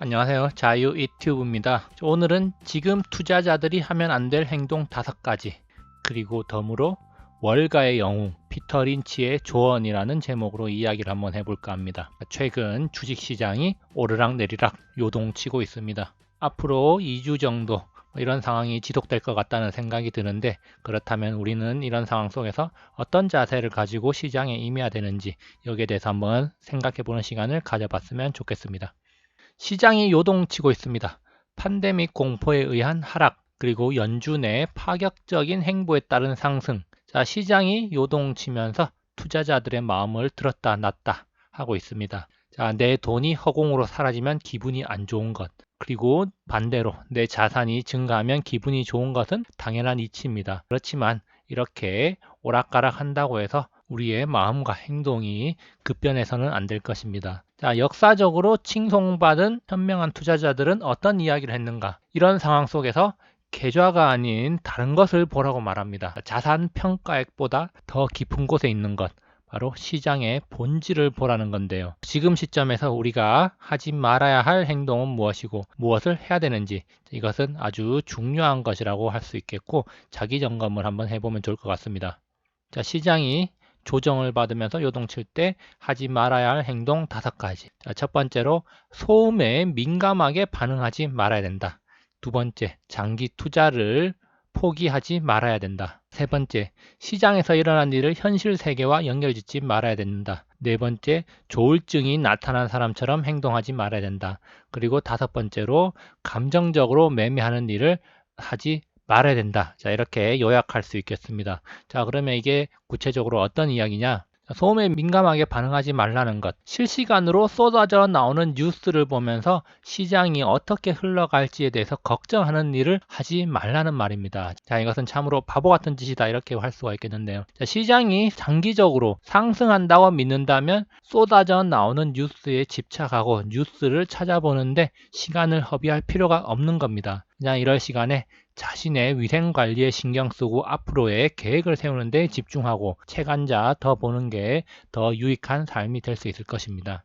안녕하세요. 자유 이튜브입니다. 오늘은 지금 투자자들이 하면 안 될 행동 5가지, 그리고 덤으로 월가의 영웅 피터 린치의 조언이라는 제목으로 이야기를 한번 해볼까 합니다. 최근 주식시장이 오르락내리락 요동치고 있습니다. 앞으로 2주 정도 이런 상황이 지속될 것 같다는 생각이 드는데, 그렇다면 우리는 이런 상황 속에서 어떤 자세를 가지고 시장에 임해야 되는지, 여기에 대해서 한번 생각해보는 시간을 가져봤으면 좋겠습니다. 시장이 요동치고 있습니다. 팬데믹 공포에 의한 하락, 그리고 연준 내 파격적인 행보에 따른 상승. 자, 시장이 요동치면서 투자자들의 마음을 들었다 놨다 하고 있습니다. 자, 내 돈이 허공으로 사라지면 기분이 안 좋은 것, 그리고 반대로 내 자산이 증가하면 기분이 좋은 것은 당연한 이치입니다. 그렇지만 이렇게 오락가락 한다고 해서 우리의 마음과 행동이 급변해서는 안 될 것입니다. 자, 역사적으로 칭송받은 현명한 투자자들은 어떤 이야기를 했는가? 이런 상황 속에서 계좌가 아닌 다른 것을 보라고 말합니다. 자산 평가액보다 더 깊은 곳에 있는 것, 바로 시장의 본질을 보라는 건데요. 지금 시점에서 우리가 하지 말아야 할 행동은 무엇이고 무엇을 해야 되는지, 이것은 아주 중요한 것이라고 할 수 있겠고, 자기 점검을 한번 해보면 좋을 것 같습니다. 자, 시장이 조정을 받으면서 요동칠 때 하지 말아야 할 행동 5가지. 자, 첫 번째로 소음에 민감하게 반응하지 말아야 된다. 두 번째, 장기 투자를 포기하지 말아야 된다. 세 번째, 시장에서 일어난 일을 현실 세계와 연결짓지 말아야 된다. 네 번째, 조울증이 나타난 사람처럼 행동하지 말아야 된다. 그리고 5번째로 감정적으로 매매하는 일을 하지 말아야 된다. 자, 이렇게 요약할 수 있겠습니다. 자, 그러면 이게 구체적으로 어떤 이야기냐? 소음에 민감하게 반응하지 말라는 것. 실시간으로 쏟아져 나오는 뉴스를 보면서 시장이 어떻게 흘러갈지에 대해서 걱정하는 일을 하지 말라는 말입니다. 자, 이것은 참으로 바보 같은 짓이다, 이렇게 할 수가 있겠는데요. 자, 시장이 장기적으로 상승한다고 믿는다면 쏟아져 나오는 뉴스에 집착하고 뉴스를 찾아보는데 시간을 허비할 필요가 없는 겁니다. 그냥 이럴 시간에 자신의 위생 관리에 신경 쓰고 앞으로의 계획을 세우는 데 집중하고 책 한 자 더 보는 게 더 유익한 삶이 될 수 있을 것입니다.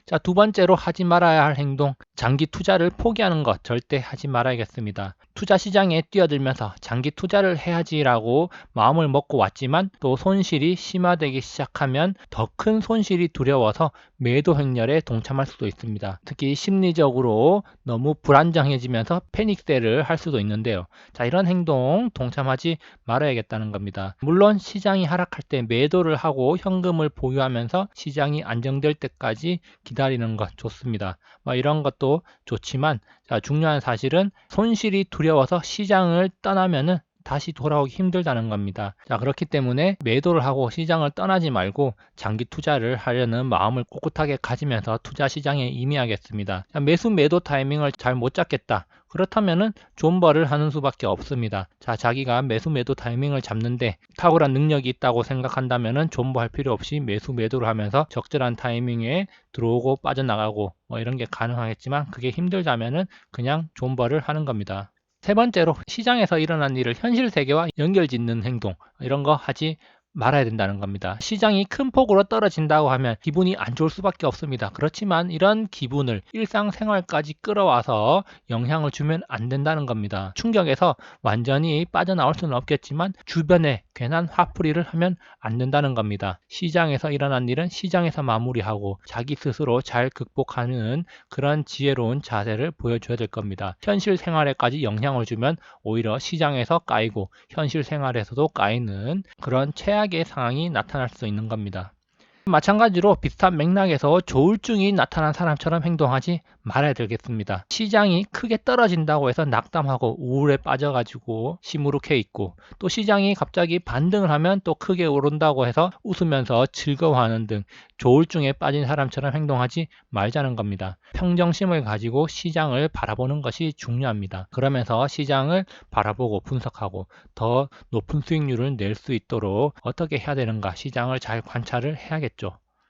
자, 두 번째로 하지 말아야 할 행동, 장기 투자를 포기하는 것 절대 하지 말아야겠습니다. 투자 시장에 뛰어들면서 장기 투자를 해야지라고 마음을 먹고 왔지만 또 손실이 심화되기 시작하면 더 큰 손실이 두려워서 매도 행렬에 동참할 수도 있습니다. 특히 심리적으로 너무 불안정해지면서 패닉세를 할 수도 있는데요. 자, 이런 행동 동참하지 말아야겠다는 겁니다. 물론 시장이 하락할 때 매도를 하고 현금을 보유하면서 시장이 안정될 때까지 기다리는 것 좋습니다. 이런 것도 좋지만, 자, 중요한 사실은 손실이 두려워서 시장을 떠나면은 다시 돌아오기 힘들다는 겁니다. 자, 그렇기 때문에 매도를 하고 시장을 떠나지 말고 장기 투자를 하려는 마음을 꿋꿋하게 가지면서 투자 시장에 임해야겠습니다. 자, 매수 매도 타이밍을 잘 못 잡겠다. 그렇다면은 존버를 하는 수밖에 없습니다. 자, 자기가 매수 매도 타이밍을 잡는데 탁월한 능력이 있다고 생각한다면은 존버할 필요 없이 매수 매도를 하면서 적절한 타이밍에 들어오고 빠져나가고 이런 게 가능하겠지만, 그게 힘들다면은 그냥 존버를 하는 겁니다. 세 번째로 시장에서 일어난 일을 현실 세계와 연결짓는 행동, 이런 거 하지 말아야 된다는 겁니다. 시장이 큰 폭으로 떨어진다고 하면 기분이 안 좋을 수밖에 없습니다. 그렇지만 이런 기분을 일상생활까지 끌어와서 영향을 주면 안 된다는 겁니다. 충격에서 완전히 빠져나올 수는 없겠지만 주변에 괜한 화풀이를 하면 안 된다는 겁니다. 시장에서 일어난 일은 시장에서 마무리하고 자기 스스로 잘 극복하는 그런 지혜로운 자세를 보여줘야 될 겁니다. 현실 생활에까지 영향을 주면 오히려 시장에서 까이고 현실 생활에서도 까이는 그런 최악의 상황이 나타날 수 있는 겁니다. 마찬가지로 비슷한 맥락에서 조울증이 나타난 사람처럼 행동하지 말아야 되겠습니다. 시장이 크게 떨어진다고 해서 낙담하고 우울에 빠져가지고 시무룩해 있고, 또 시장이 갑자기 반등을 하면 또 크게 오른다고 해서 웃으면서 즐거워하는 등 조울증에 빠진 사람처럼 행동하지 말자는 겁니다. 평정심을 가지고 시장을 바라보는 것이 중요합니다. 그러면서 시장을 바라보고 분석하고 더 높은 수익률을 낼 수 있도록 어떻게 해야 되는가, 시장을 잘 관찰을 해야겠죠.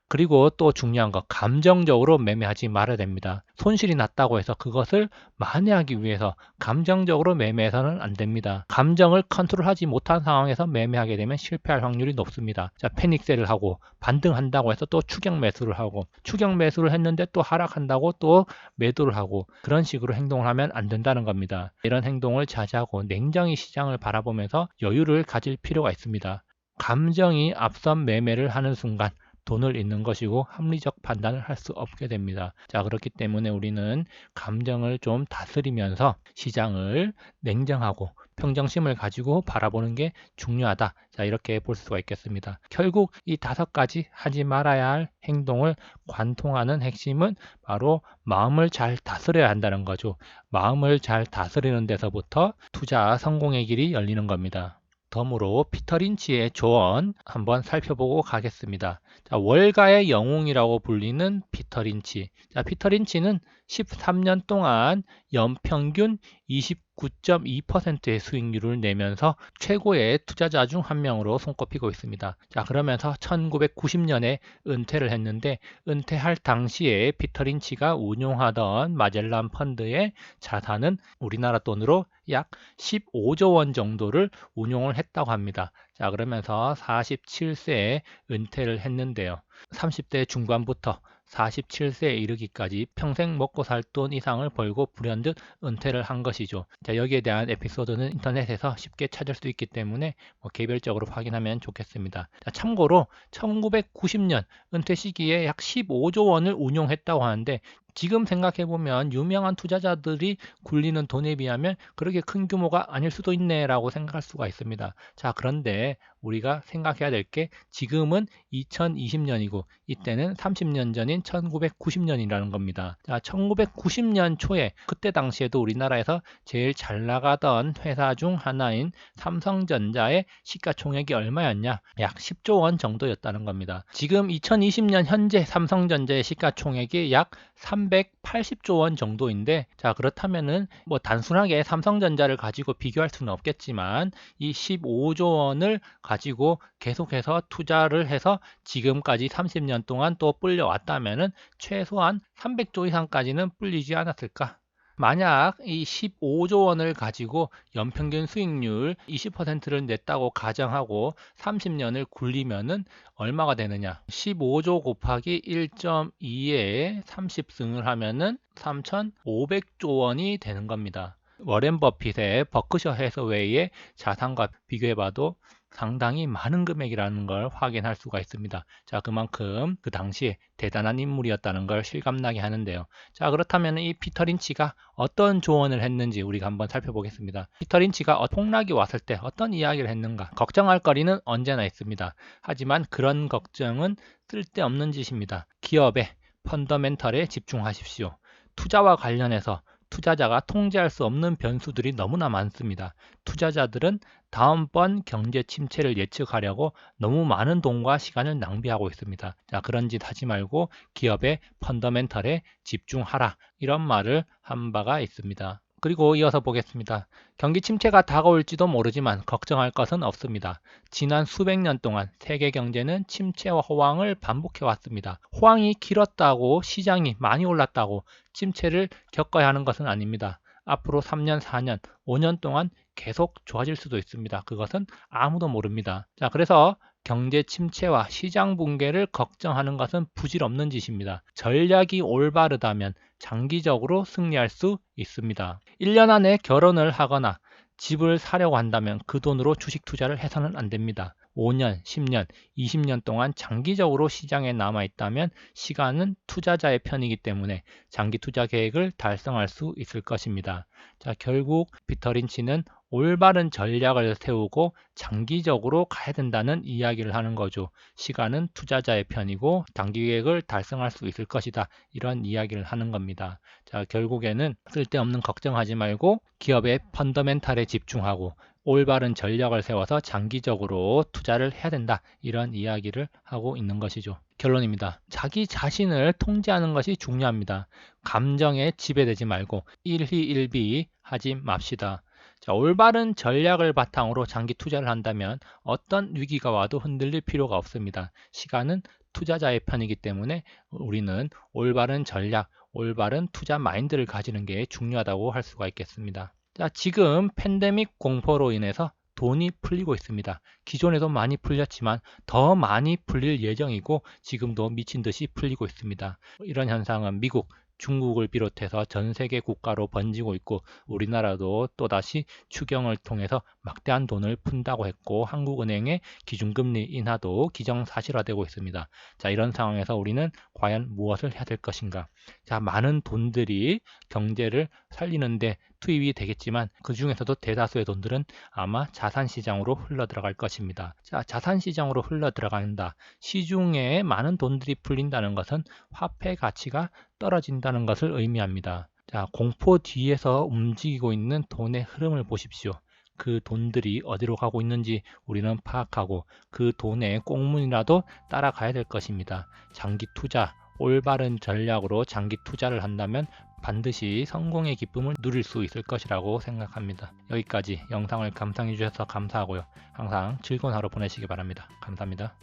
그리고 또 중요한 거, 감정적으로 매매하지 말아야 됩니다. 손실이 났다고 해서 그것을 만회하기 위해서 감정적으로 매매해서는 안 됩니다. 감정을 컨트롤하지 못한 상황에서 매매하게 되면 실패할 확률이 높습니다. 자, 패닉셀을 하고 반등한다고 해서 또 추격 매수를 하고, 추격 매수를 했는데 또 하락한다고 또 매도를 하고, 그런 식으로 행동을 하면 안 된다는 겁니다. 이런 행동을 자제하고 냉정히 시장을 바라보면서 여유를 가질 필요가 있습니다. 감정이 앞선 매매를 하는 순간 돈을 잃는 것이고 합리적 판단을 할 수 없게 됩니다. 자, 그렇기 때문에 우리는 감정을 좀 다스리면서 시장을 냉정하고 평정심을 가지고 바라보는 게 중요하다. 자, 이렇게 볼 수가 있겠습니다. 결국 이 5가지 하지 말아야 할 행동을 관통하는 핵심은 바로 마음을 잘 다스려야 한다는 거죠. 마음을 잘 다스리는 데서부터 투자 성공의 길이 열리는 겁니다. 덤으로 피터 린치의 조언 한번 살펴보고 가겠습니다. 자, 월가의 영웅이라고 불리는 피터 린치. 자, 피터 린치는 13년 동안 연평균 29.2%의 수익률을 내면서 최고의 투자자 중 한 명으로 손꼽히고 있습니다. 자, 그러면서 1990년에 은퇴를 했는데, 은퇴할 당시에 피터 린치가 운용하던 마젤란 펀드의 자산은 우리나라 돈으로 약 15조 원 정도를 운용을 했다고 합니다. 자, 그러면서 47세에 은퇴를 했는데요. 30대 중반부터 47세에 이르기까지 평생 먹고 살 돈 이상을 벌고 불현듯 은퇴를 한 것이죠. 자, 여기에 대한 에피소드는 인터넷에서 쉽게 찾을 수 있기 때문에 개별적으로 확인하면 좋겠습니다. 자, 참고로 1990년 은퇴 시기에 약 15조 원을 운용했다고 하는데, 지금 생각해보면 유명한 투자자들이 굴리는 돈에 비하면 그렇게 큰 규모가 아닐 수도 있네 라고 생각할 수가 있습니다. 자, 그런데 우리가 생각해야 될 게 지금은 2020년이고 이때는 30년 전인 1990년이라는 겁니다. 자, 1990년 초에 그때 당시에도 우리나라에서 제일 잘 나가던 회사 중 하나인 삼성전자의 시가총액이 얼마였냐? 약 10조 원 정도였다는 겁니다. 지금 2020년 현재 삼성전자의 시가총액이 약 380조 원 정도인데, 자, 그렇다면은 단순하게 삼성전자를 가지고 비교할 수는 없겠지만 이 15조 원을 가지고 계속해서 투자를 해서 지금까지 30년 동안 또 불려왔다면은 최소한 300조 이상까지는 불리지 않았을까? 만약 이 15조 원을 가지고 연평균 수익률 20%를 냈다고 가정하고 30년을 굴리면은 얼마가 되느냐? 15조 곱하기 1.2에 30승을 하면은 3,500조 원이 되는 겁니다. 워렌 버핏의 버크셔 해서웨이의 자산과 비교해봐도 상당히 많은 금액이라는 걸 확인할 수가 있습니다. 자, 그만큼 그 당시에 대단한 인물이었다는 걸 실감나게 하는데요. 자, 그렇다면 이 피터 린치가 어떤 조언을 했는지 우리가 한번 살펴보겠습니다. 피터 린치가 폭락이 왔을 때 어떤 이야기를 했는가? 걱정할 거리는 언제나 있습니다. 하지만 그런 걱정은 쓸데없는 짓입니다. 기업의 펀더멘털에 집중하십시오. 투자와 관련해서 투자자가 통제할 수 없는 변수들이 너무나 많습니다. 투자자들은 다음번 경제 침체를 예측하려고 너무 많은 돈과 시간을 낭비하고 있습니다. 자, 그런 짓 하지 말고 기업의 펀더멘털에 집중하라. 이런 말을 한 바가 있습니다. 그리고 이어서 보겠습니다. 경기 침체가 다가올지도 모르지만 걱정할 것은 없습니다. 지난 수백 년 동안 세계 경제는 침체와 호황을 반복해 왔습니다. 호황이 길었다고 시장이 많이 올랐다고 침체를 겪어야 하는 것은 아닙니다. 앞으로 3년, 4년, 5년 동안 계속 좋아질 수도 있습니다. 그것은 아무도 모릅니다. 자, 그래서 경제 침체와 시장 붕괴를 걱정하는 것은 부질없는 짓입니다. 전략이 올바르다면 장기적으로 승리할 수 있습니다. 1년 안에 결혼을 하거나 집을 사려고 한다면 그 돈으로 주식 투자를 해서는 안 됩니다. 5년, 10년, 20년 동안 장기적으로 시장에 남아있다면 시간은 투자자의 편이기 때문에 장기 투자 계획을 달성할 수 있을 것입니다. 자, 결국 피터 린치는 올바른 전략을 세우고 장기적으로 가야 된다는 이야기를 하는 거죠. 시간은 투자자의 편이고 장기 계획을 달성할 수 있을 것이다. 이런 이야기를 하는 겁니다. 자, 결국에는 쓸데없는 걱정하지 말고 기업의 펀더멘탈에 집중하고 올바른 전략을 세워서 장기적으로 투자를 해야 된다. 이런 이야기를 하고 있는 것이죠. 결론입니다. 자기 자신을 통제하는 것이 중요합니다. 감정에 지배되지 말고 일희일비 하지 맙시다. 자, 올바른 전략을 바탕으로 장기 투자를 한다면 어떤 위기가 와도 흔들릴 필요가 없습니다. 시간은 투자자의 편이기 때문에 우리는 올바른 전략, 올바른 투자 마인드를 가지는 게 중요하다고 할 수가 있겠습니다. 자, 지금 팬데믹 공포로 인해서 돈이 풀리고 있습니다. 기존에도 많이 풀렸지만 더 많이 풀릴 예정이고 지금도 미친 듯이 풀리고 있습니다. 이런 현상은 미국, 중국을 비롯해서 전 세계 국가로 번지고 있고 우리나라도 또다시 추경을 통해서 막대한 돈을 푼다고 했고 한국은행의 기준금리 인하도 기정사실화되고 있습니다. 자, 이런 상황에서 우리는 과연 무엇을 해야 될 것인가? 자, 많은 돈들이 경제를 살리는데 투입이 되겠지만 그 중에서도 대다수의 돈들은 아마 자산시장으로 흘러 들어갈 것입니다. 자, 자산시장으로 흘러 들어간다. 시중에 많은 돈들이 풀린다는 것은 화폐 가치가 떨어진다는 것을 의미합니다. 자, 공포 뒤에서 움직이고 있는 돈의 흐름을 보십시오. 그 돈들이 어디로 가고 있는지 우리는 파악하고 그 돈의 꽁무니라도 따라가야 될 것입니다. 장기 투자, 올바른 전략으로 장기 투자를 한다면 반드시 성공의 기쁨을 누릴 수 있을 것이라고 생각합니다. 여기까지 영상을 감상해 주셔서 감사하고요. 항상 즐거운 하루 보내시기 바랍니다. 감사합니다.